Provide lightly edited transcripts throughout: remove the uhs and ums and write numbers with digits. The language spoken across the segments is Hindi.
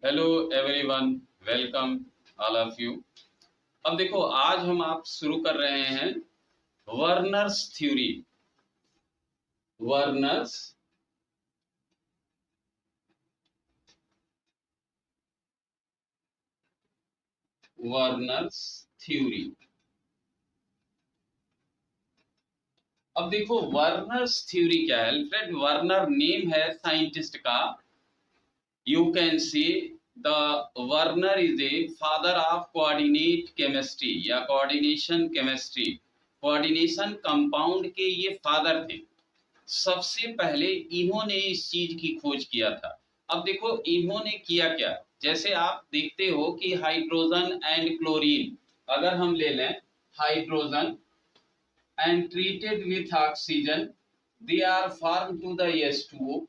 Hello everyone, welcome all of you. अब देखो, आज हम आप शुरू कर रहे हैं Werner's theory. Werner's Werner's theory. अब देखो, वर्नर्स थ्योरी क्या है। अल्फ्रेड वर्नर नेम है साइंटिस्ट का। You can see the Werner is a father of coordinate chemistry या कोऑर्डिनेशन केमिस्ट्री। कोऑर्डिनेशन कंपाउंड के ये फादर थे। सबसे पहले इन्होंने इस चीज की खोज किया था। अब देखो इन्होंने किया क्या। जैसे आप देखते हो कि हाइड्रोजन एंड क्लोरीन अगर हम ले लें, hydrogen and treated with oxygen, they are form to the H2O।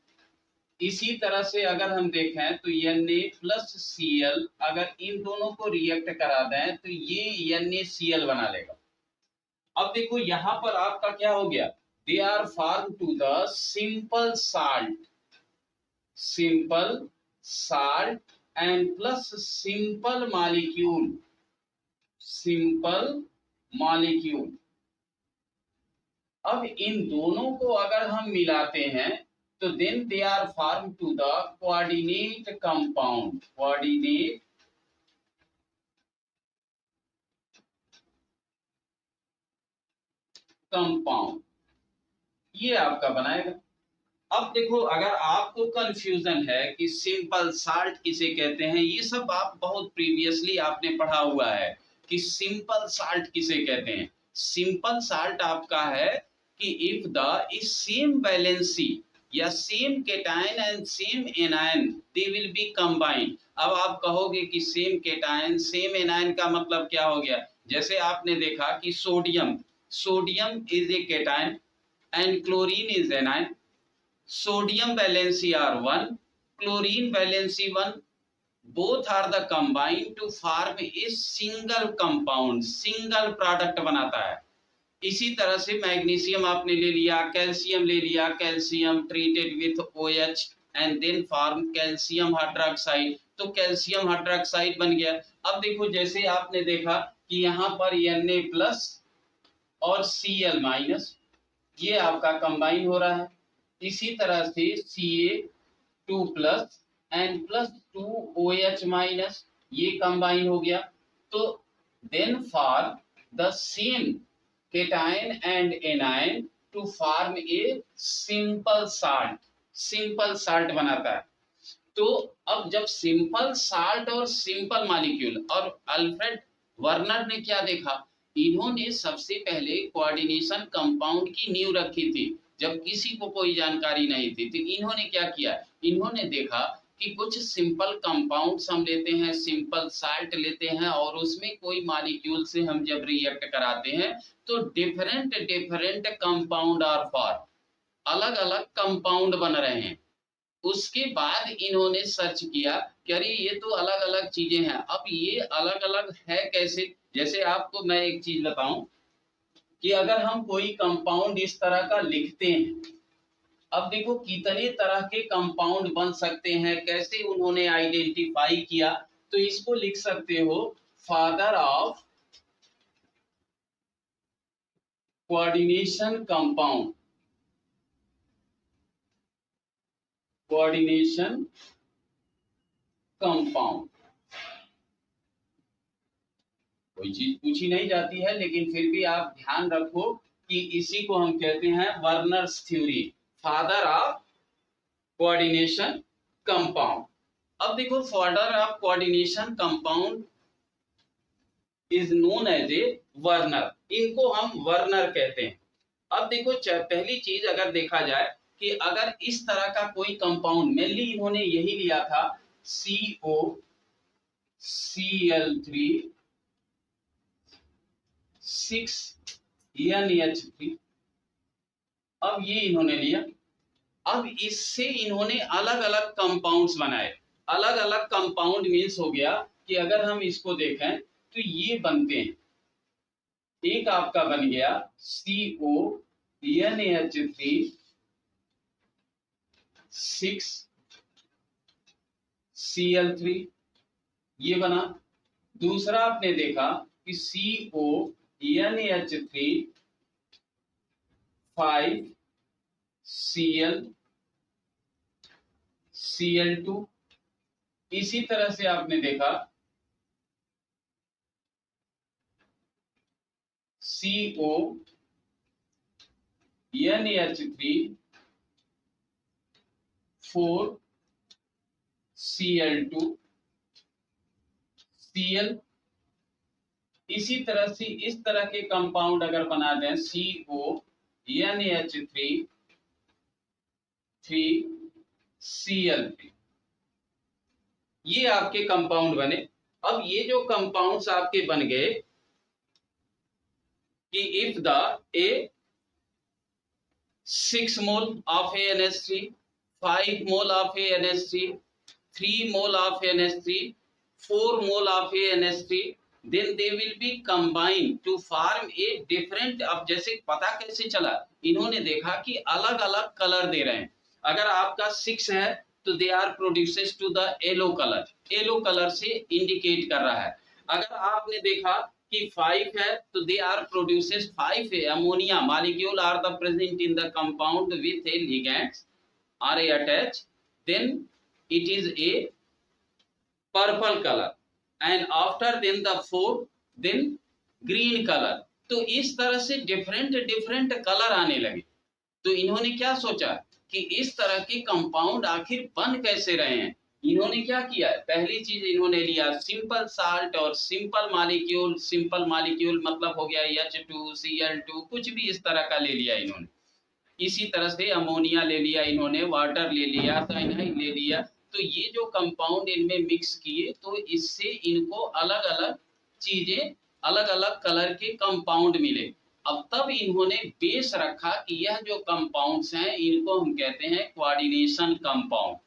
इसी तरह से अगर हम देखें तो Na प्लस Cl अगर इन दोनों को रिएक्ट करा दें तो ये NaCl बना लेगा। अब देखो यहां पर आपका क्या हो गया, they are form to the simple salt and plus simple molecule. अब इन दोनों को अगर हम मिलाते हैं तो then they are form to the coordinate compound ये आपका बनाएगा। अब देखो, अगर आपको कंफ्यूजन है कि सिंपल साल्ट किसे कहते हैं, ये सब आप बहुत प्रीवियसली आपने पढ़ा हुआ है कि सिंपल साल्ट किसे कहते हैं। सिंपल साल्ट आपका है कि if the is same valency या same cation and same anion they will be combined. अब आप कहोगे कि सेम केटायन सेम एनायन का मतलब क्या हो गया। जैसे आपने देखा कि sodium is a cation and chlorine is anion. Sodium valency are 1, chlorine valency 1, both are the combined to form a single compound, single product बनाता है। इसी तरह से मैग्नीशियम आपने ले लिया, कैल्शियम ले लिया, calcium treated with OH and then form calcium hydroxide, तो कैल्शियम हाइड्रोक्साइड बन गया। अब देखो जैसे आपने देखा कि यहाँ पर Na प्लस और Cl माइनस ये आपका कंबाइन हो रहा है। इसी तरह से Ca2 plus and plus 2OH minus ये कंबाइन हो गया। तो then for the same cation and anion to form a simple salt बनाता है। तो अब जब सिंपल साल्ट और सिंपल मॉलिक्यूल, और अल्फ्रेड वर्नर ने क्या देखा, इन्होंने सबसे पहले कोऑर्डिनेशन कंपाउंड की नींव रखी थी जब किसी को कोई जानकारी नहीं थी। तो इन्होंने क्या किया, इन्होंने देखा कि कुछ सिंपल कंपाउंड्स हम लेते हैं, सिंपल साल्ट लेते हैं और उसमें कोई मॉलिक्यूल से हम जब रिएक्ट कराते हैं तो डिफरेंट कंपाउंड आर फॉर्म, अलग अलग कंपाउंड बन रहे हैं। उसके बाद इन्होंने सर्च किया कि अरे ये तो अलग अलग चीजें हैं। अब ये अलग अलग है कैसे। जैसे आपको मैं एक चीज बताऊं कि अगर हम कोई कंपाउंड इस तरह का लिखते हैं, अब देखो कितने तरह के कंपाउंड बन सकते हैं, कैसे उन्होंने आइडेंटिफाई किया। तो इसको लिख सकते हो father of coordination compound, coordination compound. कोई चीज पूछी नहीं जाती है लेकिन फिर भी आप ध्यान रखो कि इसी को हम कहते हैं Werner's theory, father of coordination compound. अब देखो, father of coordination compound is known as a Werner, इनको हम वर्नर कहते हैं। अब देखो पहली चीज अगर देखा जाए कि अगर इस तरह का कोई कंपाउंड, मेनली इन्होंने यही लिया था COCl3 6NH3, अब ये इन्होंने लिया। अब इससे इन्होंने अलग अलग कंपाउंड्स बनाए। अलग अलग कंपाउंड मीन्स हो गया कि अगर हम इसको देखें तो ये बनते हैं। एक आपका बन गया CONH3 6 Cl3 ये बना। दूसरा आपने देखा कि CONH3 5Cl2। इसी तरह से आपने देखा CONH3 4Cl2 Cl। इसी तरह से इस तरह के कंपाउंड अगर बना दें CONH3 3Cl3, ये आपके कंपाउंड बने। अब ये जो कंपाउंड्स आपके बन गए कि if the A 6 mole of NH3, 5 mole of NH3, 3 mole of NH3, 4 mole of NH3, then they will be combined to form a different। अब जैसे पता कैसे चला, इन्होंने देखा कि अलग अलग कलर दे रहे हैं। अगर आपका 6 है तो they are produces to the yellow colour, yellow colour से इंडिकेट कर रहा है। अगर आपने देखा कि 5 है तो they are produces 5 ammonia molecule are the present in the compound with a ligands are a attach, then it is a purple colour and after then the 4 then green colour. तो इस तरह से डिफरेंट डिफरेंट कलर आने लगे। तो इन्होंने क्या सोचा कि इस तरह के कंपाउंड आखिर बन कैसे रहे हैं। इन्होंने क्या किया, पहली चीज इन्होंने लिया सिंपल साल्ट और सिंपल मॉलिक्यूल। सिंपल मॉलिक्यूल मतलब हो गया H2Cl2, कुछ भी इस तरह का ले लिया इन्होंने। इसी तरह से अमोनिया ले लिया इन्होंने, वाटर ले लिया, साइनाइड ले लिया। तो ये जो कंपाउंड इनमें मिक्स किए तो इससे इनको अलग अलग चीजें, अलग अलग कलर के कंपाउंड मिले। अब तब इन्होंने बेस रखा कि यह जो कंपाउंड्स हैं इनको हम कहते हैं कोऑर्डिनेशन कंपाउंड।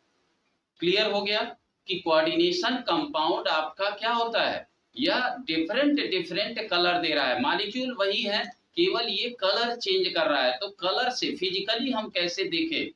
क्लियर हो गया कि कोऑर्डिनेशन कंपाउंड आपका क्या होता है, यह डिफरेंट डिफरेंट कलर दे रहा है। मॉलिक्यूल वही है, केवल ये कलर चेंज कर रहा है। तो कलर से फिजिकली हम कैसे देखें,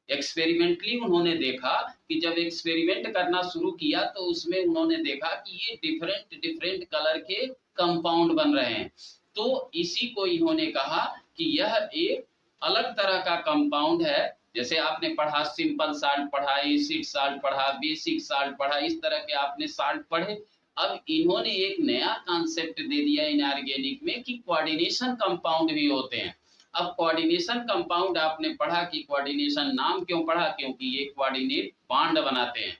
एक्सपेरिमेंटली उन्होंने देखा कि जब एक्सपेरिमेंट करना शुरू किया तो उसमें उन्होंने देखा कि ये डिफरेंट डिफरेंट कलर के कंपाउंड बन रहे हैं। तो इसी को इन्होंने कहा कि यह एक अलग तरह का कंपाउंड है। जैसे आपने पढ़ा सिंपल साल्ट पढ़ा, एसिड साल्ट पढ़ा, बेसिक साल्ट पढ़ा, इस तरह के आपने साल्ट पढ़े। अब इन्होंने एक नया कॉन्सेप्ट दे दिया इनऑर्गेनिक में कि कोऑर्डिनेशन कंपाउंड भी होते हैं। अब कोऑर्डिनेशन कंपाउंड आपने पढ़ा कि कोऑर्डिनेशन नाम क्यों पढ़ा, क्योंकि ये कोऑर्डिनेट बॉन्ड बनाते हैं।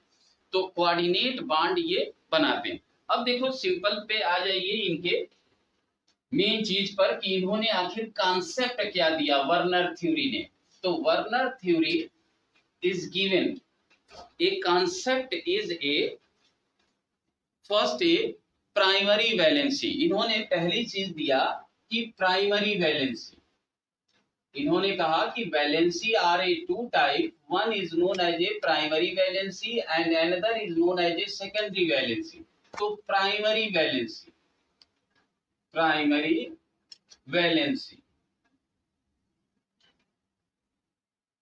तो कोऑर्डिनेट बॉन्ड ये बनाते हैं। अब देखो सिंपल पे आ जाइए इनके मेन चीज पर कि इन्होंने आखिर कॉन्सेप्ट क्या दिया वर्नर थ्योरी ने। तो Werner theory is given a concept is a first A primary valency. इन्होंने पहली चीज दिया कि प्राइमरी वैलेंसी। इन्होंने कहा कि valency are a two type, one is known as a primary valency and another is known as a secondary valency. तो primary valency, primary valency,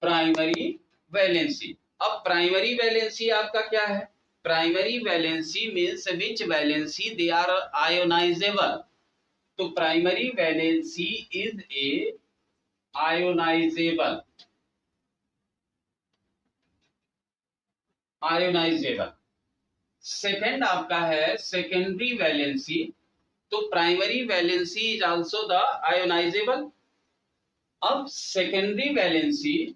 primary valency. अब प्राइमरी वैलेंसी आपका क्या है, primary valency means which valency they are ionisable. तो primary valency is a ionisable, ionisable. Second आपका है सेकेंडरी वैलेंसी। तो primary valency is also the ionisable. अब secondary valency,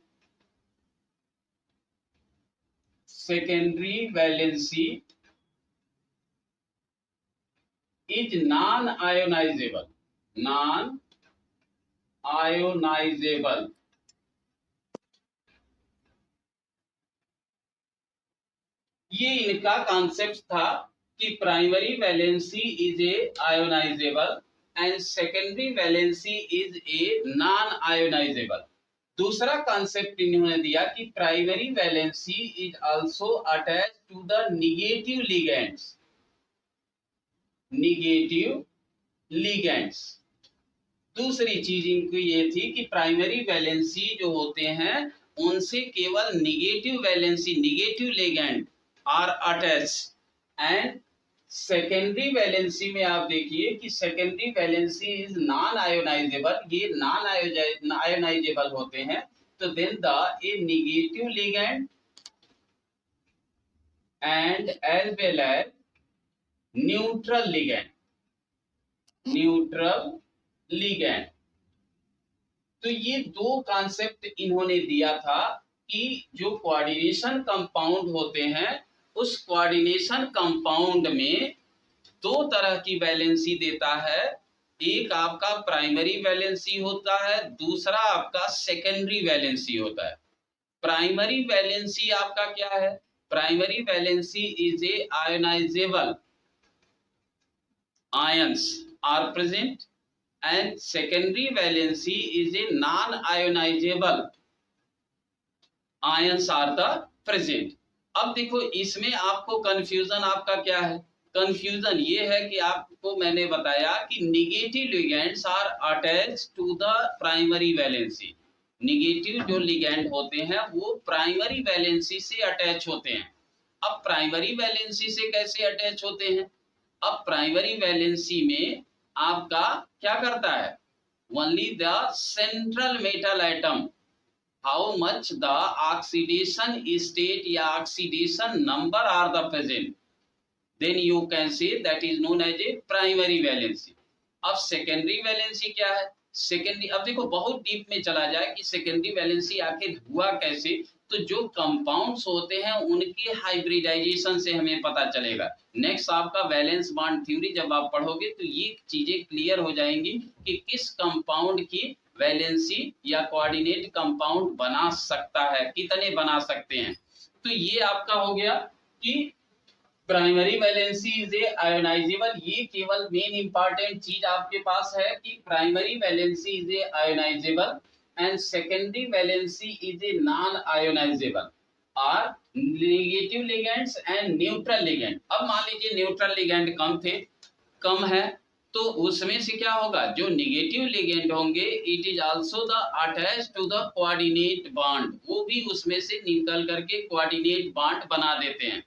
secondary valency is non ionisable, non ionisable. ये इनका कॉन्सेप्ट था कि primary valency is a ionisable and secondary valency is a non ionisable. दूसरा कॉन्सेप्ट इन्होंने दिया कि primary valency is also attach to the negative ligands, negative ligands. दूसरी चीज इनकी ये थी कि प्राइमरी वैलेंसी जो होते हैं उनसे केवल negative valency, negative ligand are attached and secondary valency में आप देखिए कि secondary valency is non ionisable, ये नॉन आयोनाइजेबल होते हैं, तो then the a negative ligand and as well as neutral ligand, neutral ligand. तो ये दो कॉन्सेप्ट इन्होंने दिया था कि जो कोऑर्डिनेशन कंपाउंड होते हैं उस कोऑर्डिनेशन कंपाउंड में दो तरह की वैलेंसी देता है, एक आपका प्राइमरी वैलेंसी होता है, दूसरा आपका सेकेंडरी वैलेंसी होता है। प्राइमरी वैलेंसी आपका क्या है? Primary valency is a ionisable, ions are present, and secondary valency is a non-ionizable, ions are the present। अब देखो इसमें आपको कंफ्यूजन आपका क्या है? कंफ्यूजन ये है कि आपको मैंने बताया कि negative ligands are attached to the primary valency, negative जो लिगैंड होते हैं वो प्राइमरी वैलेंसी से अटैच होते हैं। अब प्राइमरी वैलेंसी से कैसे अटैच होते हैं? अब प्राइमरी वैलेंसी में आपका क्या करता है? Only the central metal atom, how much the oxidation state या oxidation number are the present, then you can say that is known as a primary valency. अब सेकेंडरी वैलेंसी क्या है? सेकेंडरी, अब देखो बहुत डीप में चला जाए कि सेकेंडरी वैलेंसी आखिर हुआ कैसे, तो जो कंपाउंड्स होते हैं उनके हाइब्रिडाइजेशन से हमें पता चलेगा। नेक्स्ट आपका वैलेंस बॉन्ड थ्योरी जब आप पढ़ोगे तो ये चीजें क्लियर हो जाएंगी कि किस कंपाउंड की वैलेंसी या कोऑर्डिनेट कंपाउंड बना सकता है, कितने बना सकते हैं। तो ये आपका हो गया कि primary valency is a ionisable, ये केवल मेन इंपॉर्टेंट चीज आपके पास है कि primary valency is a ionisable and secondary valency is a non ionisable और negative ligands and neutral ligand. अब मान लीजिए न्यूट्रल लिगैंड कम है तो उसमें से क्या होगा? जो नेगेटिव लिगैंड होंगे it is also the attach to the coordinate bond, वो भी उसमें से निकल करके कोऑर्डिनेट बॉन्ड बना देते हैं।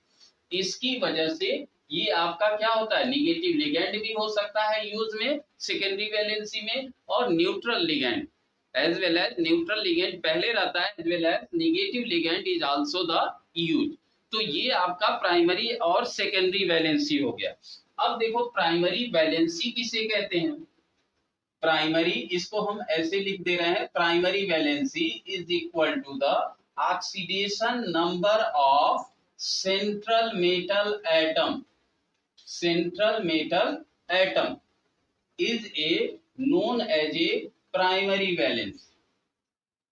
इसकी वजह से ये आपका क्या होता है? नेगेटिव लिगैंड भी हो सकता है यूज में सेकेंडरी वैलेंसी में, और neutral ligand as well as neutral ligand पहले रहता है as well as negative ligand is also the use. तो ये आपका प्राइमरी और सेकेंडरी वैलेंसी हो गया। अब देखो प्राइमरी वैलेंसी किसे कहते हैं? प्राइमरी, इसको हम ऐसे लिख दे रहे हैं, primary valency is equal to the oxidation number of central metal atom, central metal atom is a known as a primary valency.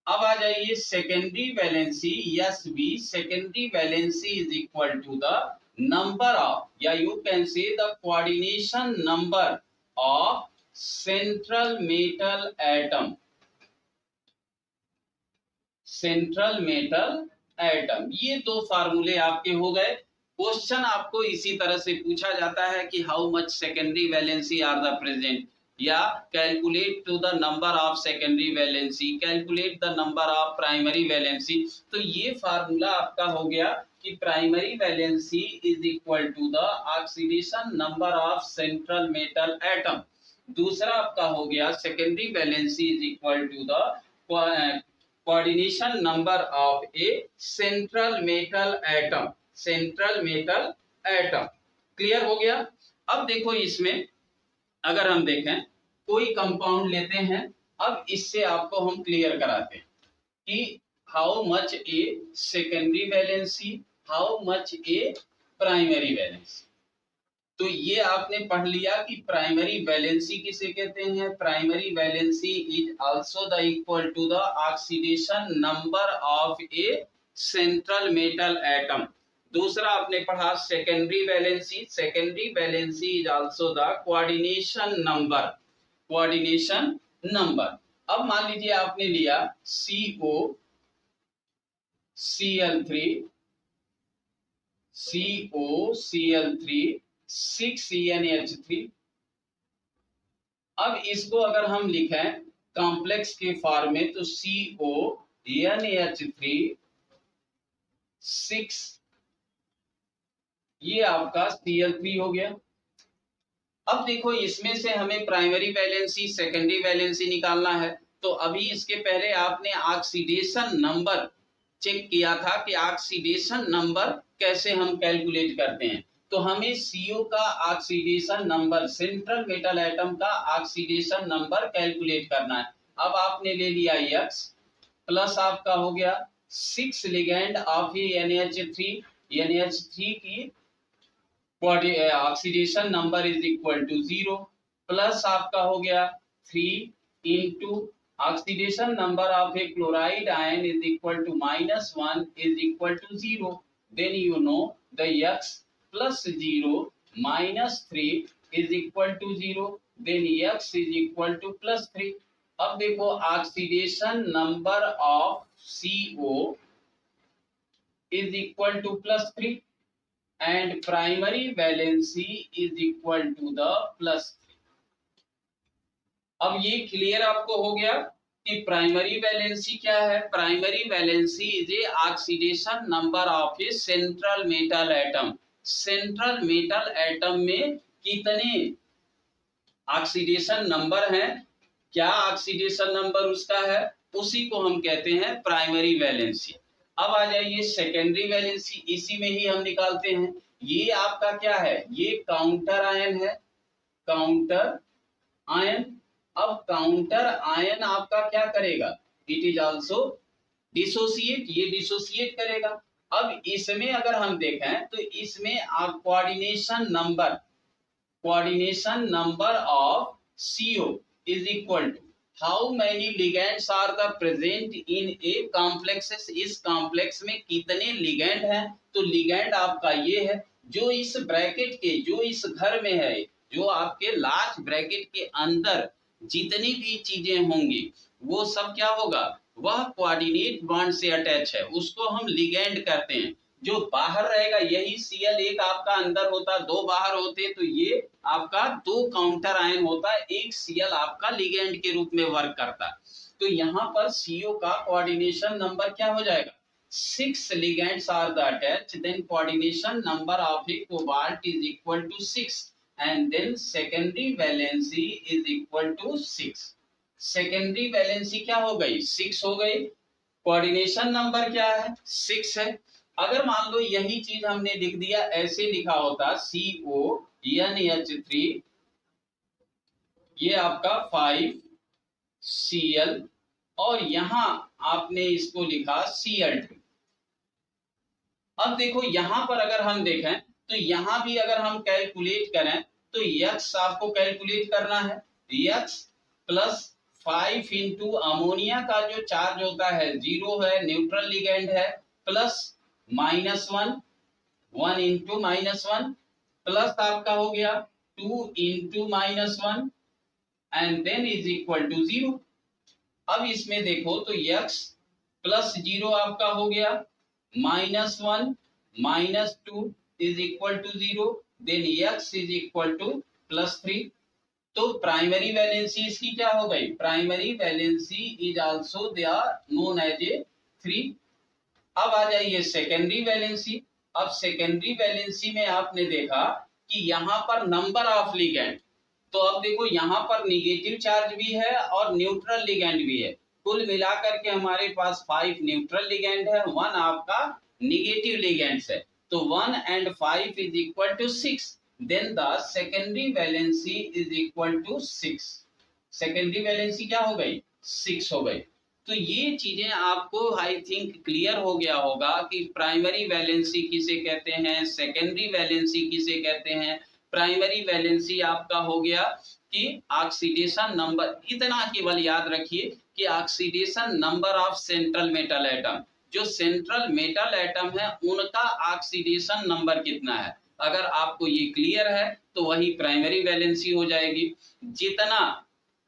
अब आ जाइए secondary valency, yes B secondary valency is equal to the number of, या you can say the coordination number of central metal atom, central metal atom. ये दो फार्मूले आपके हो गए। क्वेश्चन आपको इसी तरह से पूछा जाता है कि how much secondary valency are the present, या calculate to the number of secondary valency, calculate the number of primary valency. तो ये फार्मूला आपका हो गया कि primary valency is equal to the oxidation number of central metal atom, दूसरा आपका हो गया secondary valency is equal to the coordination number of a central metal atom, central metal atom. Clear हो गया? अब देखो इसमें अगर हम देखें कोई कंपाउंड लेते हैं, अब इससे आपको हम क्लियर कराते हैं कि how much A secondary valency, how much A primary valency. तो ये आपने पढ़ लिया कि प्राइमरी वैलेंसी किसे कहते हैं? Primary valency is also the equal to the oxidation number of a central metal atom. दूसरा आपने पढ़ा secondary valency, secondary valency is also the coordination number, coordination number. अब मान लीजिए आपने लिया CO Cl3 CO Cl3 6NH3। अब इसको अगर हम लिखें कॉम्प्लेक्स के फॉर्म में तो CONH3 6 ये आपका Cl3 हो गया। अब देखो इसमें से हमें प्राइमरी वैलेंसी सेकेंडरी वैलेंसी निकालना है, तो अभी इसके पहले आपने ऑक्सीडेशन नंबर चेक किया था कि ऑक्सीडेशन नंबर कैसे हम कैलकुलेट करते हैं। तो हमें CO का oxidation number, central metal atom का ऑक्सीडेशन नंबर कैलकुलेट करना है। अब आपने ले लिया X प्लस आपका हो गया 6 लिगेंड ऑफ NH3 की oxidation number is equal to 0 plus आपका हो गया 3 into oxidation number of a chloride ion is equal to -1 is equal to 0। Then you know the X plus 0 -3 is equal to 0, then X is equal to +3। अब देखो oxidation number of CO is equal to +3 and primary valency is equal to the +3। अब ये क्लियर आपको हो गया कि प्राइमरी वैलेंसी क्या है। Primary valency is A oxidation number of a central metal atom. Central metal atom में कितने ऑक्सीडेशन नंबर हैं, क्या ऑक्सीडेशन नंबर उसका है, उसी को हम कहते हैं प्राइमरी वैलेंसी। अब आ जाइए सेकेंडरी वैलेंसी, इसी में ही हम निकालते हैं। ये आपका क्या है, ये काउंटर आयन है, काउंटर आयन। अब काउंटर आयन आपका क्या करेगा, इट इज आल्सो डिसोसिएट, ये डिसोसिएट करेगा। अब इसमें अगर हम देखें तो इसमें आप coordination number of CO is equal to how many ligands are the present in a complexes। इस कॉम्प्लेक्स में कितने लिगेंड हैं, तो लिगेंड आपका ये है जो इस ब्रैकेट के, जो इस घर में है, जो आपके लार्ज ब्रैकेट के अंदर जितनी भी चीजें होंगी वो सब क्या होगा, वह कोऑर्डिनेट बॉन्ड से अटैच है, उसको हम लिगेंड करते हैं। जो बाहर रहेगा यही Cl एक आपका अंदर होता, दो बाहर होते, तो ये आपका दो काउंटर आयन होता है, एक Cl आपका लिगेंड के रूप में वर्क करता है। तो यहाँ पर CO का कोऑर्डिनेशन नंबर क्या हो जाएगा, 6 ligands are the attached, then coordination number of a cobalt is equal to 6 and then secondary valency is equal to 6। Secondary valency क्या हो गई, 6 हो गई। कोऑर्डिनेशन नंबर क्या है, 6 है। अगर मान लो यही चीज हमने लिख दिया, ऐसे लिखा होता CONH3, ये आपका 5Cl और यहां आपने इसको लिखा Cl2। अब देखो यहां पर अगर हम देखें तो यहां भी अगर हम कैलकुलेट करें तो X आपको कैलकुलेट करना है, X प्लस 5 इंटू अमोनिया का जो चार्ज होता है 0 है, न्यूट्रल लिगेंड है, प्लस -1, 1 इंटू -1 प्लस आपका हो गया 2 into -1 and then is equal to 0। अब इसमें देखो तो X प्लस 0 आपका हो गया, -1 -2 is equal to 0, then X is equal to +3। तो प्राइमरी वैलेंसी इसकी क्या हो गई, primary valency is also they are known as a 3। अब आ जाइए सेकेंडरी वैलेंसी। अब सेकेंडरी वैलेंसी में आपने देखा कि यहाँ पर नंबर ऑफ लिगेंड, तो अब देखो यहाँ पर निगेटिव चार्ज भी है और न्यूट्रल लिगेंड भी है, कुल मिलाकर के हमारे पास 5 न्यूट्रल लिगेंड है, 1 आपका निगेटिव लिगेंड्स है, तो 1 and 5 is equal to 6, then the secondary valency is equal to 6। Secondary valency क्या हो गई, 6 हो गई। तो ये चीजें आपको आई थिंक क्लियर हो गया होगा कि प्राइमरी वैलेंसी किसे कहते हैं, सेकेंडरी वैलेंसी किसे कहते हैं। प्राइमरी वैलेंसी आपका हो गया कि ऑक्सीडेशन नंबर, इतना केवल याद रखिए कि oxidation number of central metal atom, जो सेंट्रल मेटल एटम है उनका ऑक्सीडेशन नंबर कितना है, अगर आपको ये क्लियर है तो वही प्राइमरी वैलेंसी हो जाएगी। जितना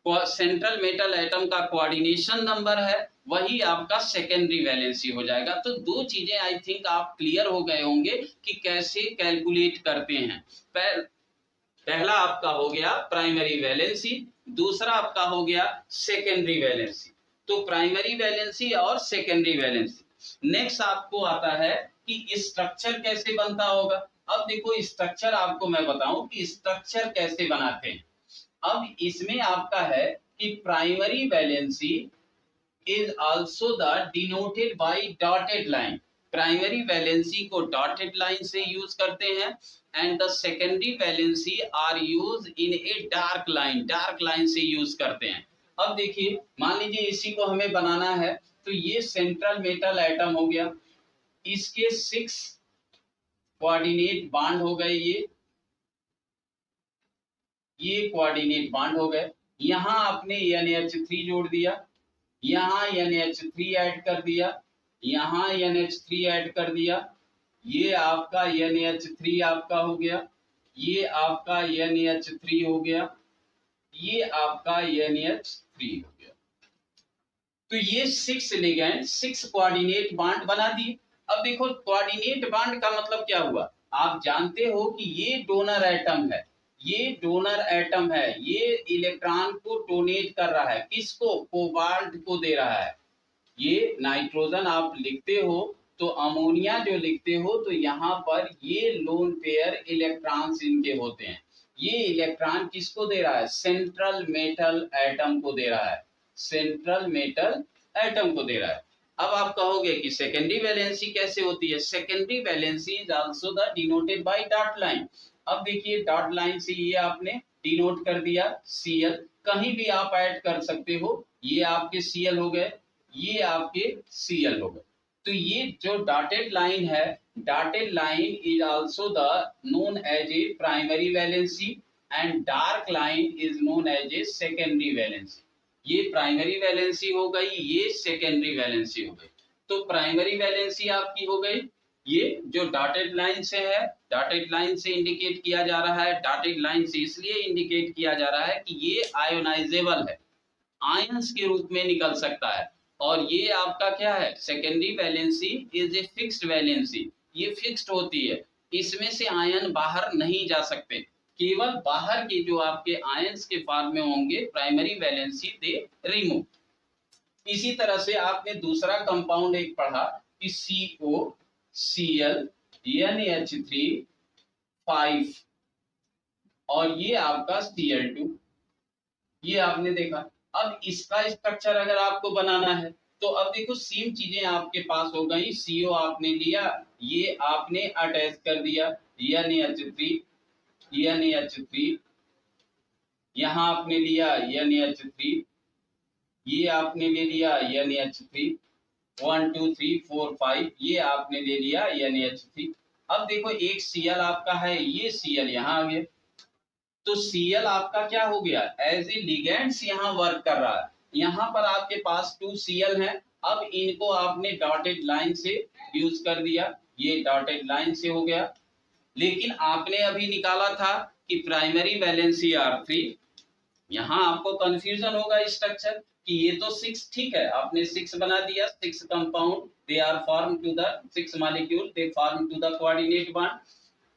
सेंट्रल मेटल एटम का कोऑर्डिनेशन नंबर है वही आपका सेकेंडरी वैलेंसी हो जाएगा। तो दो चीजें आई थिंक आप क्लियर हो गए होंगे कि कैसे कैलकुलेट करते हैं। पहला आपका हो गया प्राइमरी वैलेंसी, दूसरा आपका हो गया सेकेंडरी वैलेंसी। तो प्राइमरी वैलेंसी और सेकेंडरी वैलेंसी। नेक्स्ट आपको आता है कि स्ट्रक्चर कैसे बनता होगा। अब देखो स्ट्रक्चर आपको मैं बताऊं कि स्ट्रक्चर कैसे बनाते हैं। अब इसमें आपका है कि primary valency is also the denoted by dotted line. Primary valency को डॉटेड लाइन से यूज करते हैं and the secondary valency are use in a dark line से यूज करते हैं। अब देखिए मान लीजिए इसी को हमें बनाना है, तो ये सेंट्रल मेटल एटम हो गया, इसके 6 कोऑर्डिनेट बांड हो गए, ये कोऑर्डिनेट बांड हो गए। यहां आपने NH3 जोड़ दिया, यहां NH3 ऐड कर दिया, यहां NH3 ऐड कर दिया, ये आपका NH3 आपका हो गया, ये आपका NH3 हो गया, ये आपका NH3 हो गया। तो ये 6 लिगैंड 6 कोऑर्डिनेट बांड बना दिए। अब देखो कोऑर्डिनेट बांड का मतलब क्या हुआ, आप जानते हो कि ये डोनर एटम है, ये डोनर एटम है, ये इलेक्ट्रॉन को डोनेट कर रहा है, किसको, कोबाल्ट को दे रहा है। ये नाइट्रोजन आप लिखते हो तो अमोनिया जो लिखते हो तो यहाँ पर ये लोन पेयर इलेक्ट्रॉन्स इनके होते हैं। ये इलेक्ट्रॉन किसको दे रहा है, सेंट्रल मेटल एटम को दे रहा है, सेंट्रल मेटल एटम को दे रहा है। अब आप कहोगे कि सेकेंडरी वैलेंसी कैसे होती है। Secondary valency is also the denoted bye dot line. अब देखिए डॉट लाइन से ये आपने डिनोट कर दिया Cl, कहीं भी आप ऐड कर सकते हो, ये आपके Cl हो गए, ये आपके Cl हो गए। तो ये जो डॉटेड लाइन है, dotted line is also the known as a primary valency and dark line is known as a secondary valency. ये प्राइमरी वैलेंसी हो गई, ये सेकेंडरी वैलेंसी हो गई। तो प्राइमरी वैलेंसी आपकी हो गई, ये जो डॉटेड लाइन से है, डॉटेड लाइन से इंडिकेट किया जा रहा है। डॉटेड लाइन से इसलिए इंडिकेट किया जा रहा है कि ये आयोनाइजेबल है, आयंस के रूप में निकल सकता है। और ये आपका क्या है, secondary valency is a fixed valency, ये फिक्स्ड होती है, इसमें से आयन बाहर नहीं जा सकते, केवल बाहर के जो आपके आयंस के फॉर्म में होंगे प्राइमरी वैलेंसी दे रिमूव। इसी तरह से आपने दूसरा कंपाउंड एक पढ़ा कि CO Cl NH3 5 और ये आपका Cl2, ये आपने देखा। अब इसका स्ट्रक्चर अगर आपको बनाना है तो अब देखो सेम चीजें आपके पास हो गई। CO आपने लिया, ये आपने अटैच कर दिया NH3, यहाँ आपने लिया NH3, ये आपने ले लिया NH3, 1 2 3 4 5 ये आपने ले लिया NH3। अब देखो एक Cl आपका है, ये Cl यहाँ आ गया, तो Cl आपका क्या हो गया, एज ए लिगेंड्स यहाँ वर्क कर रहा है। यहाँ पर आपके पास 2 Cl है, अब इनको आपने डॉटेड लाइन से यूज कर दिया, ये डॉटेड लाइन से हो गया। लेकिन आपने अभी निकाला था कि प्राइमरी वैलेंसी R3, यहाँ आपको कंफ्यूजन होगा स्ट्रक्चर कि ये तो 6 ठीक है, आपने 6 बना दिया, 6 compound they are form to the 6 molecule they form to the coordinate bond.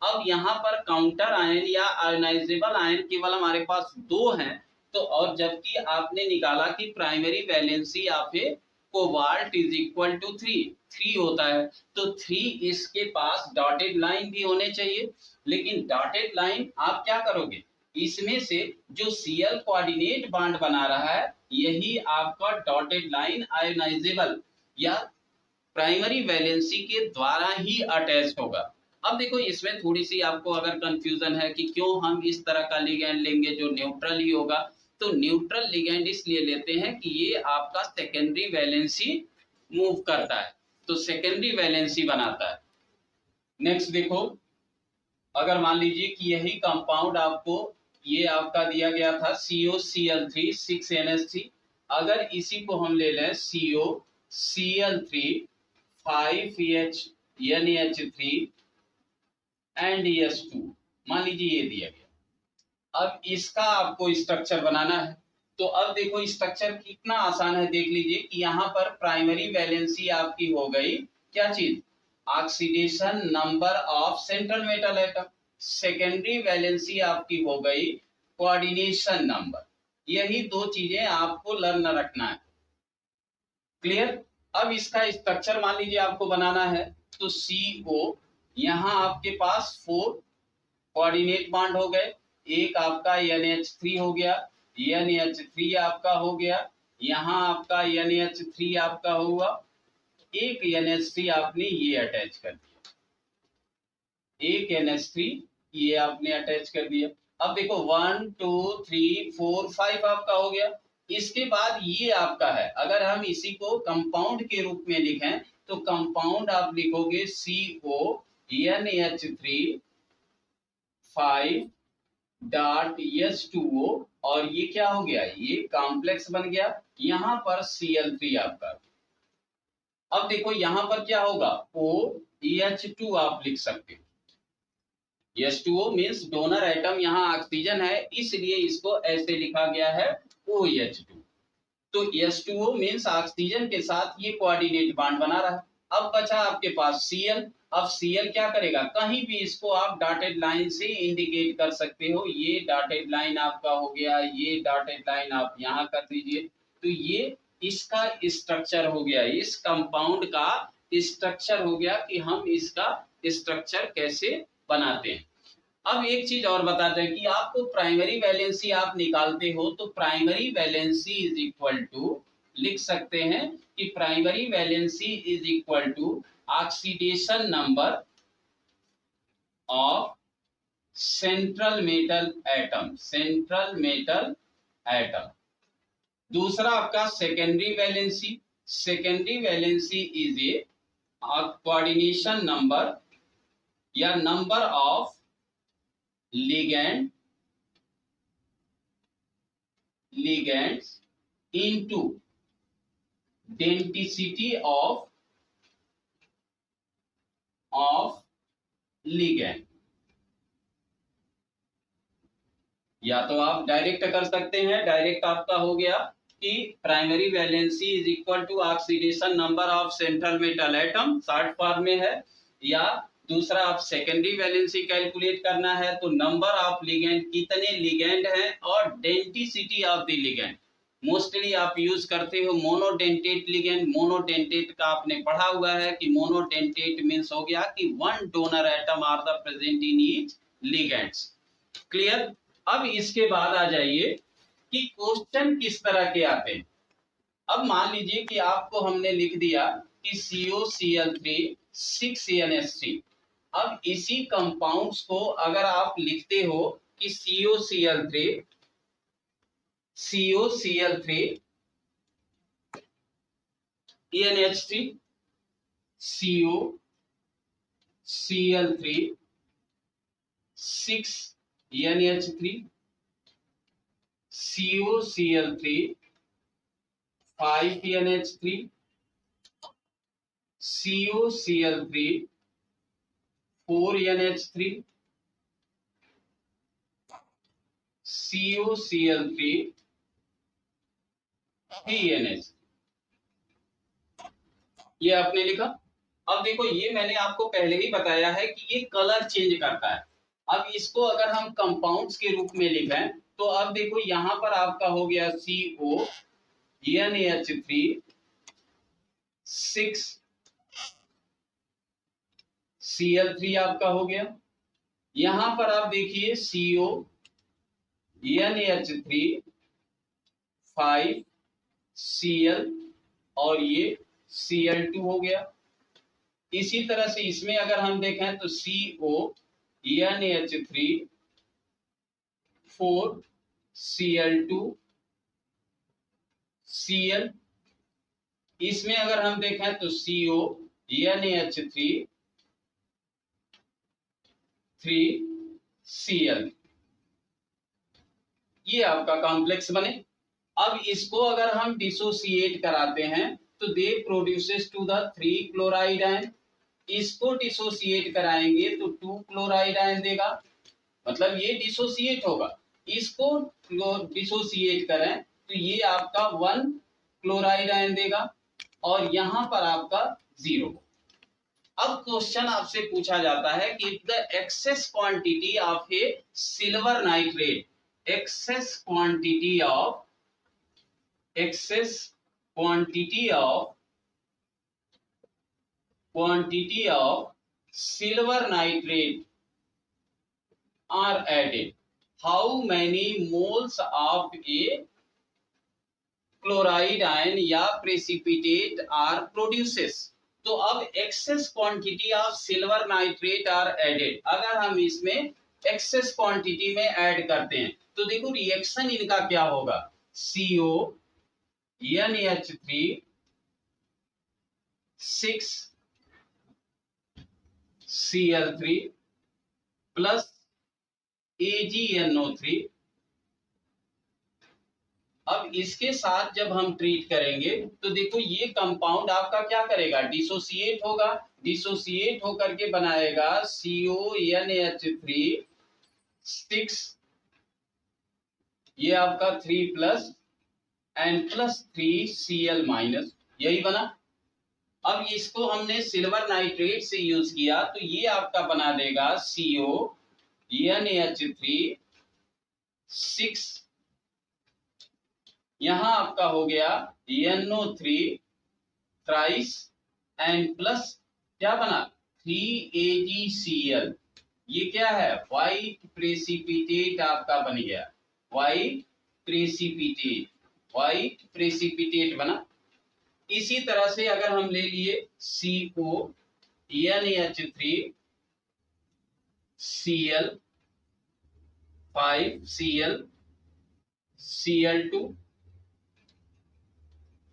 अब यहाँ पर काउंटर आयन या आयोनाइजेबल आयन केवल हमारे पास 2 हैं, तो और जबकि आपने निकाला कि primary valency of a cobalt is equal to 3 होता है, तो 3 इसके पास डॉटेड लाइन भी होने चाहिए। लेकिन डॉटेड लाइन आप क्या करोगे, इसमें से जो Cl कोऑर्डिनेट बॉन्ड बना रहा है यही आपका डॉटेड लाइन आयोनाइजेबल या प्राइमरी वैलेंसी के द्वारा ही अटैच होगा। अब देखो इसमें थोड़ी सी आपको अगर कंफ्यूजन है कि क्यों हम इस तरह का लिगैंड लेंगे जो न्यूट्रल ही होगा, तो न्यूट्रल लिगैंड इसलिए लेते हैं कि ये आपका सेकेंडरी वैलेंसी मूव करता है, तो सेकेंडरी वैलेंसी बनाता है। नेक्स्ट देखो, अगर मान लीजिए कि यही कंपाउंड आपको ये आपका दिया गया था COCl3 6NH3, अगर इसी को हम ले लें COCl3 5NH3 एंड ES2, मान लीजिए ये दिया गया। अब इसका आपको स्ट्रक्चर बनाना है, तो अब देखो स्ट्रक्चर कितना आसान है, देख लीजिए कि यहाँ पर प्राइमरी वैलेंसी आपकी हो गई क्या चीज, oxidation number of central metal atom. Secondary valency आपकी हो गई कोऑर्डिनेशन नंबर। यही 2 चीजें आपको लर्न रखना है, क्लियर। अब इसका स्ट्रक्चर मान लीजिए आपको बनाना है, तो CO यहाँ आपके पास 4 कोऑर्डिनेट बॉन्ड हो गए, एक आपका NH3 हो गया, NH3 आपका हो गया, यहाँ आपका NH3 आपका हुआ, एक NH3 आपने ये अटैच कर दिया, एक NH3 ये आपने अटैच कर दिया। अब देखो 1 2 3 4 5 आपका हो गया। इसके बाद ये आपका है, अगर हम इसी को कंपाउंड के रूप में लिखें तो कंपाउंड आप लिखोगे CONH3 5.H2O और ये क्या हो गया, ये कॉम्प्लेक्स बन गया, यहाँ पर Cl3 आपका। अब देखो यहाँ पर क्या होगा, OH2 आप लिख सकते हो। H2O मीन्स डोनर एटम, यहाँ ऑक्सीजन है इसलिए इसको ऐसे लिखा गया है OH2। तो H2O मीन्स ऑक्सीजन के साथ ये कोऑर्डिनेट बॉन्ड बना रहा है। अब बचा आपके पास Cl। अब Cl क्या करेगा, कहीं भी इसको आप डॉटेड लाइन से इंडिकेट कर सकते हो, ये डॉटेड लाइन आपका हो गया, ये डॉटेड लाइन आप यहाँ कर दीजिए, तो ये इसका स्ट्रक्चर हो गया, इस कंपाउंड का स्ट्रक्चर हो गया कि हम इसका स्ट्रक्चर कैसे बनाते हैं। अब एक चीज और बताते हैं कि आपको प्राइमरी वैलेंसी आप निकालते हो तो primary valency is equal to लिख सकते हैं कि primary valency is equal to oxidation number of central metal atom, central metal atom. दूसरा आपका secondary valency, secondary valency is a coordination number या number of ligands into density of ligand। या तो आप डायरेक्ट कर सकते हैं, डायरेक्ट आपका हो गया कि primary valency is equal to oxidation number of central metal atom, short form में है, या दूसरा आप सेकेंडरी वैलेंसी कैलकुलेट करना है तो नंबर ऑफ लिगेंड, कितने लिगेंड हैं, और density of the ligand. Mostly आप यूज करते हो मोनोडेंटेट लिगेंड। मोनोडेंटेट का आपने पढ़ा हुआ है कि मोनोडेंटेट मींस हो गया कि one donor atom are the present in each ligands. Clear. अब इसके बाद आ जाइए कि क्वेश्चन किस तरह के आते हैं। अब मान लीजिए कि आपको हमने लिख दिया कि COCl3 6NH3। अब इसी कंपाउंड्स को अगर आप लिखते हो कि COCl3 NH3 COCl3 6NH3 COCl3 5NH3 COCl3 4NH3 COCl3 3NH। ये आपने लिखा। अब देखो ये मैंने आपको पहले ही बताया है कि ये कलर चेंज करता है। अब इसको अगर हम कंपाउंड्स के रूप में लिखें तो अब देखो यहाँ पर आपका हो गया CONH3 6 Cl3 आपका हो गया। यहां पर आप देखिए CONH3 5 Cl और ये Cl2 हो गया। इसी तरह से इसमें अगर हम देखें तो CONH3 4 Cl2 Cl। इसमें अगर हम देखें तो CONH3 3 Cl। ये आपका कॉम्प्लेक्स बने। अब इसको अगर हम डिसोसिएट कराते हैं तो they produces to the 3 chloride ion. इसको डिसोसिएट कराएंगे तो 2 क्लोराइड आयन देगा, मतलब ये डिसोसिएट होगा। इसको डिसोसिएट करें तो ये आपका 1 क्लोराइड आयन देगा और यहां पर आपका 0। अब क्वेश्चन आपसे पूछा जाता है कि the excess quantity of a silver nitrate, excess quantity of silver nitrate are added, how many moles of a chloride ion या प्रेसिपिटेट आर प्रोड्यूसेस। तो अब excess quantity of silver nitrate are added, अगर हम इसमें एक्सेस क्वांटिटी में ऐड करते हैं तो देखो रिएक्शन इनका क्या होगा, CO NH3 6 Cl3 plus AgNO3। अब इसके साथ जब हम ट्रीट करेंगे तो देखो ये कंपाउंड आपका क्या करेगा, डिसोसिएट होगा, डिसोसिएट होकर के बनाएगा CONH3 6, ये आपका 3 plus and plus 3 Cl minus, यही बना। अब इसको हमने सिल्वर नाइट्रेट से यूज किया तो ये आपका बना देगा CONH3 6, यहां आपका हो गया NO3 थ्राइस एंड प्लस क्या बना 3AgCl, ये क्या है व्हाइट प्रेसिपिटेट आपका बन गया, व्हाइट प्रेसिपिटेट बना। इसी तरह से अगर हम ले लिए CONH3 Cl 5 Cl2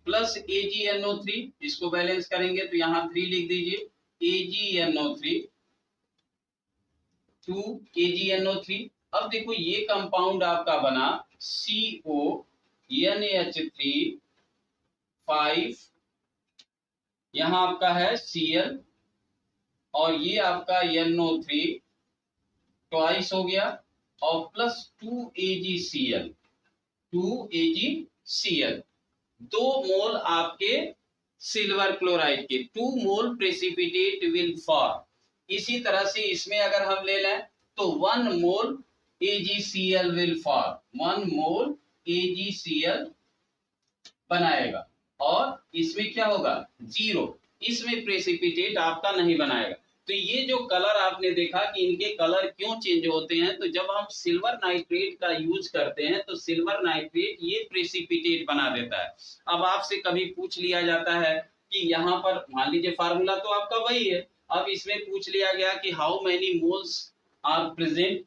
plus AgNO3, इसको बैलेंस करेंगे तो यहां 3 लिख दीजिए, AgNO3 2 AgNO3। अब देखो ये कंपाउंड आपका बना CONH3 5, यहां आपका है Cl और ये आपका NO3 ट्वाइस हो गया और प्लस 2AgCl 2 मोल आपके सिल्वर क्लोराइड के 2 मोल प्रेसिपिटेट विल फॉर्म। इसी तरह से इसमें अगर हम ले लें तो 1 मोल AgCl will form, 1 mole AgCl बनाएगा और इसमें क्या होगा 0, इसमें प्रेसिपिटेट आपका नहीं बनाएगा। तो ये जो कलर आपने देखा कि इनके कलर क्यों चेंज होते हैं, तो जब हम सिल्वर नाइट्रेट का यूज करते हैं तो सिल्वर नाइट्रेट ये प्रेसिपिटेट बना देता है। अब आपसे कभी पूछ लिया जाता है कि यहाँ पर मान लीजिए फार्मूला तो आपका वही है, अब इसमें पूछ लिया गया कि how many moles are present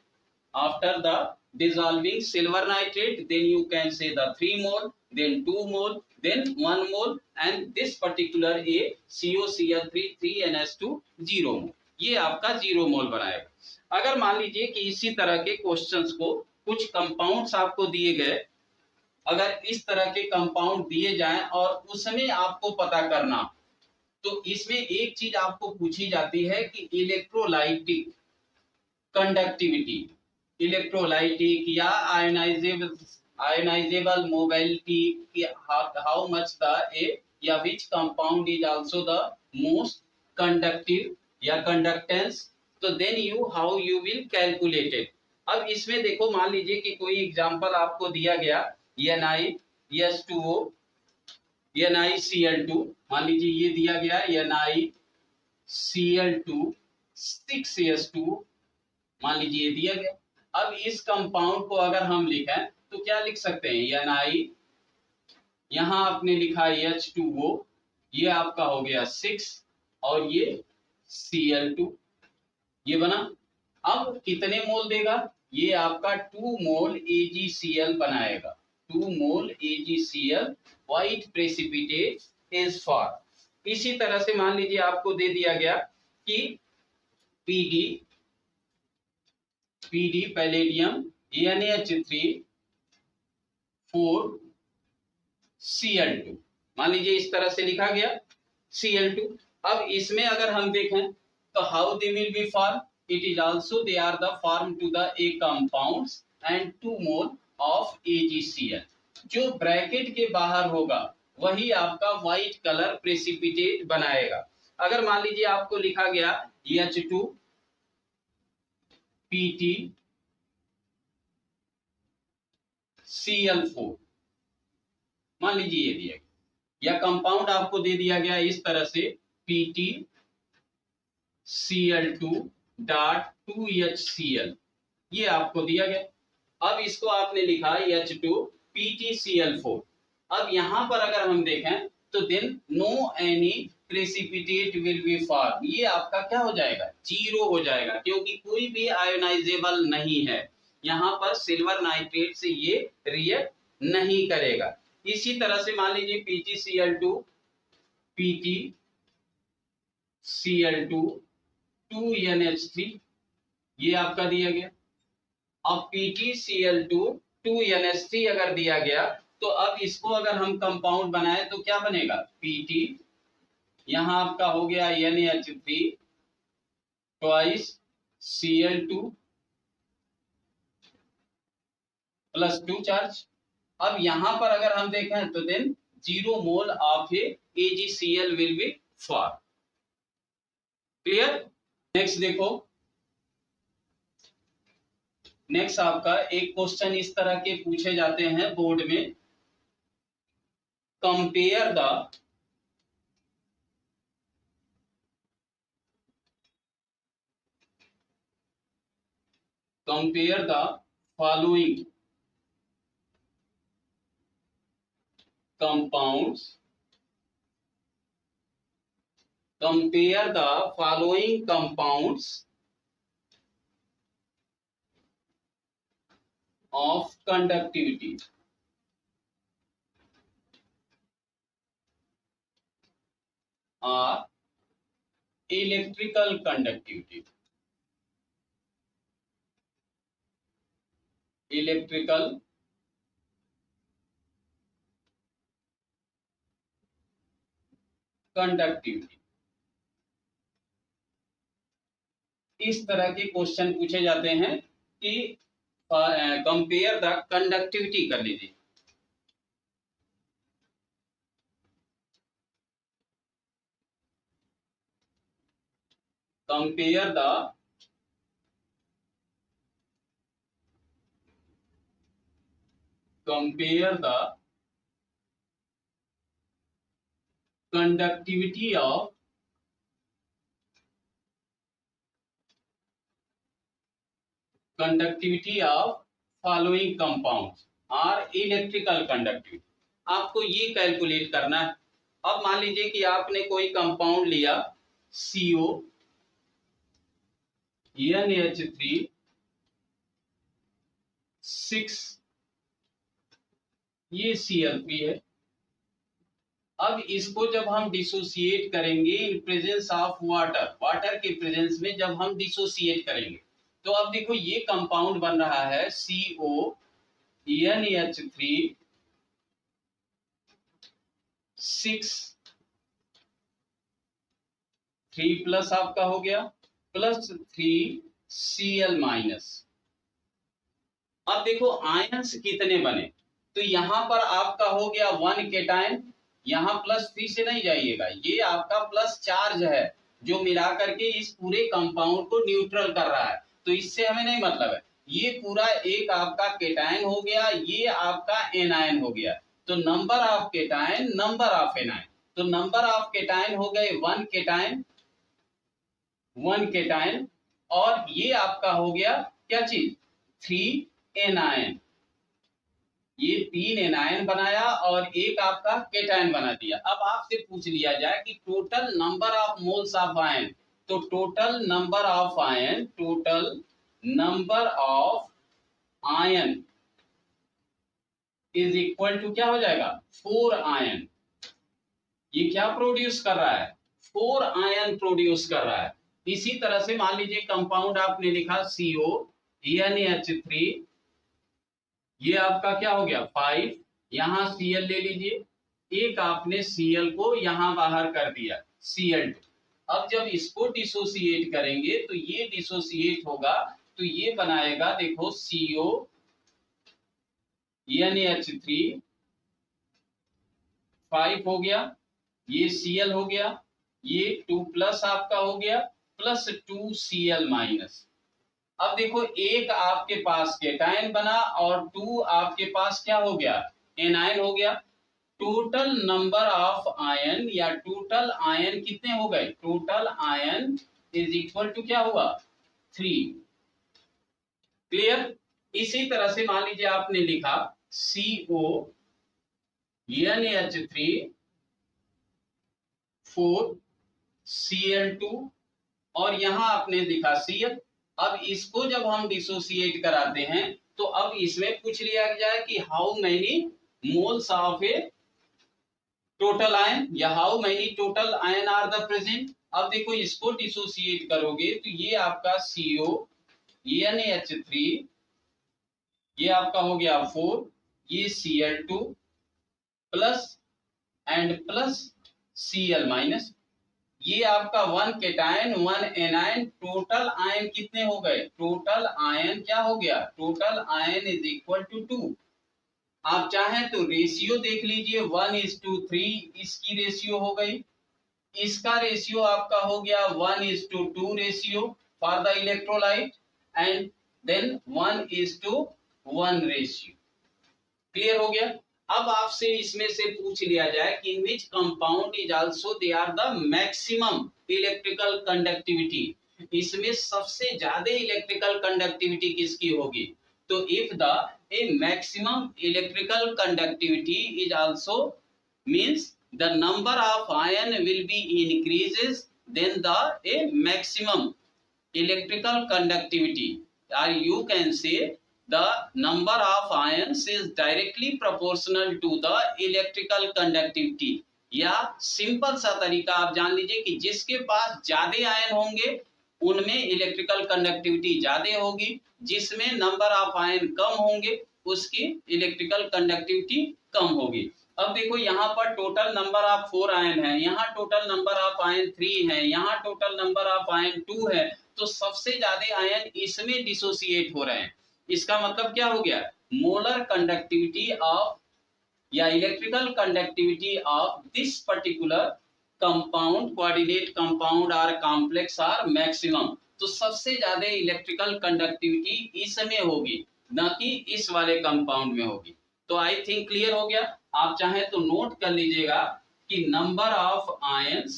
after the dissolving silver nitrate, then you can say the 3 mole, then 2 mole, then 1 mole and this particular A COCl3 3NH2 0 mole, ये आपका 0 मोल बनाएगा। अगर मान लीजिए कि इसी तरह के क्वेश्चंस को कुछ कंपाउंड्स आपको दिए गए, अगर इस तरह के कंपाउंड दिए जाएं और उसमें आपको पता करना, तो इसमें एक चीज आपको पूछी जाती है कि इलेक्ट्रोलाइटिक कंडक्टिविटी, इलेक्ट्रोलाइटिक या ionisable mobility, how much the a या which compound is also the most conductive या कंडक्टेंस, तो then you how you will calculate it. अब इसमें देखो मान लीजिए कि कोई एग्जांपल आपको दिया गया NiS2O NiCl2, मान लीजिए ये दिया गया NiCl2 6S2, मान लीजिए ये दिया गया। अब इस कंपाउंड को अगर हम लिखें तो क्या लिख सकते हैं Na, यहां आपने लिखा H2O, ये आपका हो गया 6 और ये Cl2, ये बना। अब कितने मोल देगा, ये आपका 2 मोल AgCl बनाएगा, 2 मोल AgCl white precipitate is form. इसी तरह से मान लीजिए आपको दे दिया गया कि PD पैलेडियम NH3 4 Cl2, मान लीजिए इस तरह से लिखा गया Cl2। अब इसमें अगर हम देखें तो how they will be form, it is also they are the form to the A compounds and 2 mole of AgCl। जो ब्रैकेट के बाहर होगा वही आपका व्हाइट कलर प्रेसिपिटेट बनाएगा। अगर मान लीजिए आपको लिखा गया H2 PT Cl4, मान लीजिए ये दिया गया, या कंपाउंड आपको दे दिया गया इस तरह से PT Cl2 डॉट 2HCl, ये आपको दिया गया। अब इसको आपने लिखा H2 PtCl4। अब यहां पर अगर हम देखें तो then no any precipitate will be form, ये आपका क्या हो जाएगा, जीरो हो जाएगा, क्योंकि कोई भी आयोनाइजेबल नहीं है। यहाँ पर सिल्वर नाइट्रेट से ये रिएक्ट नहीं करेगा। इसी तरह से मान लीजिए PtCl2 PtCl2 2NH3, ये आपका दिया गया। अब PtCl2 2NH3 अगर दिया गया तो अब इसको अगर हम कंपाउंड बनाए तो क्या बनेगा, Pt, यहां आपका हो गया NH3 twice Cl2 plus 2 charge. अब यहां पर अगर हम देखें तो then 0 mole of a AgCl will be form. Clear. Next देखो, नेक्स्ट आपका एक क्वेश्चन इस तरह के पूछे जाते हैं बोर्ड में, compare the following compounds, compare the following compounds of conductivity or electrical conductivity, electrical conductivity. इस तरह के क्वेश्चन पूछे जाते हैं कि कंपेयर द कंडक्टिविटी कर लीजिए। Compare the conductivity of following compounds और इलेक्ट्रिकल कंडक्टिविटी, आपको ये कैलकुलेट करना है। अब मान लीजिए कि आपने कोई कंपाउंड लिया CO NH3 6, ये Cl3 है। अब इसको जब हम डिसोसिएट करेंगे in presence of water, water के प्रेजेंस में जब हम डिसोसिएट करेंगे तो अब देखो ये कंपाउंड बन रहा है CO NH3 6, 3 प्लस आपका हो गया प्लस 3 Cl माइनस। अब देखो आयंस कितने बने, तो यहां पर आपका हो गया 1 केटायन, यहां प्लस 3 से नहीं जाइएगा, ये आपका प्लस चार्ज है जो मिलाकर के इस पूरे कंपाउंड को न्यूट्रल कर रहा है, तो इससे हमें नहीं मतलब है। ये पूरा एक आपका केटायन हो गया, ये आपका एनायन हो गया, तो number of cation number of anion, तो नंबर ऑफ केटायन हो गए 1 केटायन, 1 केटायन, और ये आपका हो गया क्या चीज 3 एनायन, ये 3 एनायन बनाया और एक आपका केटायन बना दिया। अब आपसे पूछ लिया जाए कि total number of moles of ion, तो total number of ion, total number of ion is equal to क्या हो जाएगा 4 आयन। ये क्या प्रोड्यूस कर रहा है, 4 आयन प्रोड्यूस कर रहा है। इसी तरह से मान लीजिए कंपाउंड आपने लिखा CO NH3, ये आपका क्या हो गया 5, यहां Cl ले लीजिए, एक आपने Cl को यहां बाहर कर दिया Cl2। अब जब इसको डिसोसिएट करेंगे तो ये डिसोसिएट होगा, तो ये बनाएगा देखो CO NH3 5 हो गया, ये Cl हो गया, ये 2 प्लस आपका हो गया प्लस 2 Cl माइनस। अब देखो एक आपके पास केटायन बना और 2 आपके पास क्या हो गया एनायन हो गया। टोटल नंबर ऑफ आयन या टोटल आयन कितने हो गए, total ion is equal to क्या हुआ 3। क्लियर। इसी तरह से मान लीजिए आपने लिखा CO NH3 4 Cl2 और यहां आपने लिखा Cl। अब इसको जब हम डिसोसिएट कराते हैं तो अब इसमें पूछ लिया जाए कि how many moles of a total ion या how many total ion are the present. अब देखो इसको डिसोसिएट करोगे तो ये आपका CO NH3 ये आपका हो गया 4, ये Cl2 plus and plus Cl minus, ये आपका 1 केटायन 1 एनायन, टोटल आयन कितने हो गए, टोटल आयन क्या हो गया, total ion is equal to 2। आप चाहें तो रेशियो देख लीजिए 1:3 इसकी रेशियो हो गई, इसका रेशियो आपका हो गया 1:2 ratio for the electrolyte and then 1:1 ratio. Clear हो गया। अब आपसे इसमें से पूछ लिया जाए कि in which compound is also they are the maximum electrical conductivity, इसमें सबसे ज्यादा इलेक्ट्रिकल कंडक्टिविटी किसकी होगी। तो if the a maximum electrical conductivity is also means the number of ion will be increases then the a maximum electrical conductivity, or you can say the number of ions is directly proportional to the electrical conductivity। या सिंपल सा तरीका आप जान लीजिए कि जिसके पास ज्यादा आयन होंगे उनमें इलेक्ट्रिकल कंडक्टिविटी ज्यादा होगी, जिसमें नंबर ऑफ आयन कम होंगे उसकी इलेक्ट्रिकल कंडक्टिविटी कम होगी। अब देखो यहाँ पर टोटल नंबर ऑफ 4 आयन है, यहाँ टोटल नंबर ऑफ आयन 3 है, यहाँ टोटल नंबर ऑफ आयन 2 है, तो सबसे ज्यादा आयन इसमें डिसोसिएट हो रहे हैं। इसका मतलब क्या हो गया, मोलर कंडक्टिविटी ऑफ या electrical conductivity of this particular compound, coordinate compound और कॉम्प्लेक्स आर मैक्सिमम। तो सबसे ज्यादा इलेक्ट्रिकल कंडक्टिविटी इसमें होगी, न कि इस वाले कंपाउंड में होगी। तो आई थिंक क्लियर हो गया। आप चाहें तो नोट कर लीजिएगा कि number of ions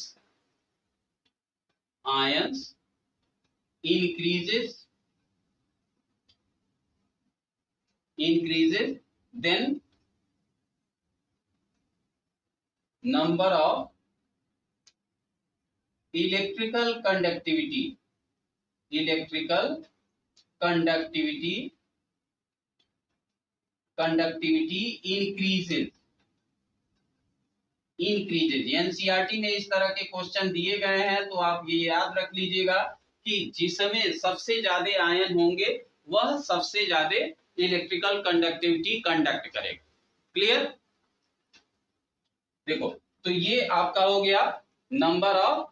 increases then number of electrical conductivity increases। NCERT में इस तरह के क्वेश्चन दिए गए हैं तो आप ये याद रख लीजिएगा कि जिसमें सबसे ज्यादा आयन होंगे वह सबसे ज्यादा इलेक्ट्रिकल कंडक्टिविटी कंडक्ट करेगा। क्लियर। देखो तो ये आपका हो गया नंबर ऑफ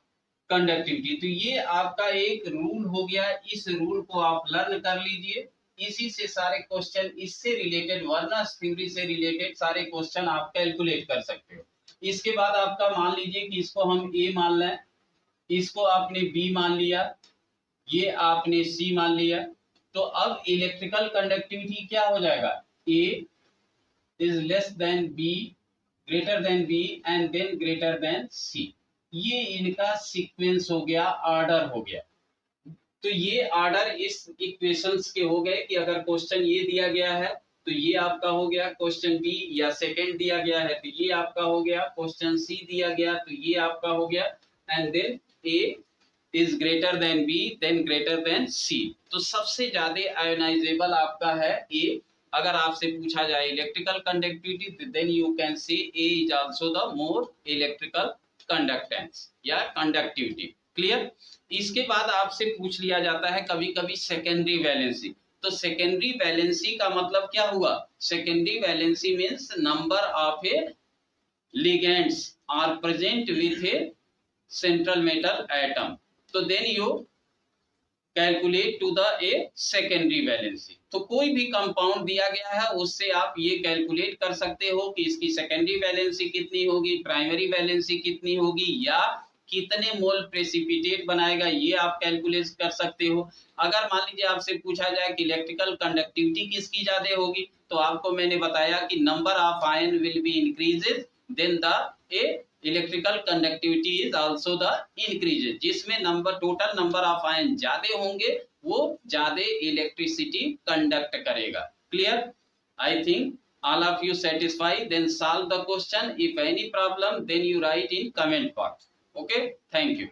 कंडक्टिविटी। तो ये आपका एक रूल हो गया, इस रूल को आप लर्न कर लीजिए, इसी से सारे क्वेश्चन, इससे रिलेटेड वर्नर्स थ्योरी से रिलेटेड सारे क्वेश्चन आप कैलकुलेट कर सकते हो। इसके बाद आपका मान लीजिए कि इसको हम ए मान लें, इसको आपने बी मान लिया, ये आपने सी मान लिया, तो अब इलेक्ट्रिकल कंडक्टिविटी क्या हो जाएगा, A is less than B, greater than B and then greater than C. ये इनका सीक्वेंस हो गया, ऑर्डर हो गया। तो ये ऑर्डर इस इक्वेशंस के हो गए कि अगर क्वेश्चन ये दिया गया है तो ये आपका हो गया क्वेश्चन बी, या सेकंड दिया गया है तो ये आपका हो गया क्वेश्चन सी, दिया गया तो ये आपका हो गया, and then A is greater than B then greater than C. तो सबसे ज्यादा आयोनाइजेबल आपका है ए। अगर आपसे पूछा जाए electrical conductivity then you can say A is also the more electrical conductance या कंडक्टिविटी। क्लियर। इसके बाद आपसे पूछ लिया जाता है कभी कभी सेकेंडरी वैलेंसी। तो सेकेंडरी वैलेंसी का मतलब क्या हुआ, secondary valency means number of a ligands are present with a central metal atom. तो then you calculate to the a secondary valency. तो कोई भी कंपाउंड दिया गया है उससे आप ये कैलकुलेट कर सकते हो कि इसकी सेकेंडरी वैलेंसी कितनी होगी, प्राइमरी वैलेंसी कितनी होगी, या कितने मोल प्रेसिपिटेट बनाएगा, ये आप कैलकुलेट कर सकते हो। अगर मान लीजिए आपसे पूछा जाए कि इलेक्ट्रिकल कंडक्टिविटी किसकी ज्यादा होगी, तो आपको मैंने बताया कि number of ion will be increases then the a electrical conductivity is also the increases, जिसमें टोटल नंबर ऑफ आयन ज्यादा होंगे वो ज्यादा इलेक्ट्रिसिटी कंडक्ट करेगा। Clear? I think all of you satisfied, then solve the question. If any problem, then you write in comment box. Okay, thank you.